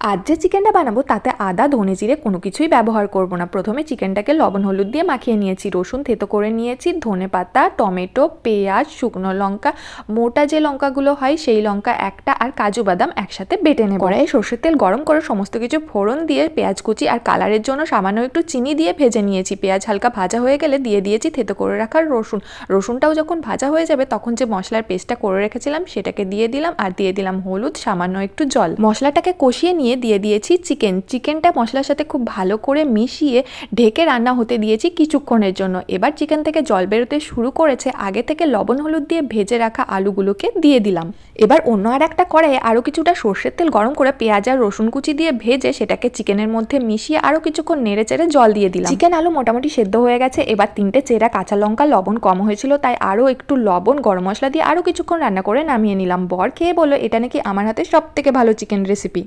আজ যে চিকেনটা বানাবো তাতে আদা ধনে জিরে কোনো কিছুই ব্যবহার করব না। প্রথমে চিকেনটাকে লবণ হলুদ দিয়ে মাখিয়ে নিয়েছি, রসুন থেতো করে নিয়েছি, ধনে পাতা, টমেটো, পেঁয়াজ, শুকনো লঙ্কা, মোটা যে লঙ্কাগুলো হয় সেই লঙ্কা একটা, আর কাজু বাদাম একসাথে বেটে নেব। কড়াইয়ে সর্ষের তেল গরম করে সমস্ত কিছু ফোড়ন দিয়ে পেঁয়াজ কুচি আর কালারের জন্য সামান্য একটু চিনি দিয়ে ভেজে নিয়েছি। পেঁয়াজ হালকা ভাজা হয়ে গেলে দিয়ে দিয়েছি থেতো করে রাখার রসুনটাও যখন ভাজা হয়ে যাবে তখন যে মশলার পেস্টটা করে রেখেছিলাম সেটাকে দিয়ে দিলাম, আর দিয়ে দিলাম হলুদ, সামান্য একটু জল। মশলাটাকে কষিয়ে নিয়ে দিয়ে দিয়েছি চিকেনটা মশলার সাথে খুব ভালো করে মিশিয়ে ঢেকে রান্না হতে দিয়েছি কিছুক্ষণের জন্য। এবার চিকেন থেকে জল বেরোতে শুরু করেছে, আগে থেকে লবণ হলুদ দিয়ে ভেজে রাখা আলুগুলোকে দিয়ে দিলাম। এবার অন্য আর একটা কড়াইয়ে আরও কিছুটা সর্ষের তেল গরম করে পেঁয়াজ আর রসুন কুচি দিয়ে ভেজে সেটাকে চিকেনের মধ্যে মিশিয়ে আরও কিছুক্ষণ নেড়ে চেড়ে জল দিয়ে দিলাম। চিকেন আলু মোটামুটি সেদ্ধ হয়ে গেছে। এবার 3টে চেরা কাঁচা লঙ্কা, লবণ কম হয়েছিল তাই আরও একটু লবণ, গরম মশলা দিয়ে আরও কিছুক্ষণ রান্না করে নামিয়ে নিলাম। বর খেয়ে বলল এটা নাকি আমার হাতে সব থেকে ভালো চিকেন রেসিপি।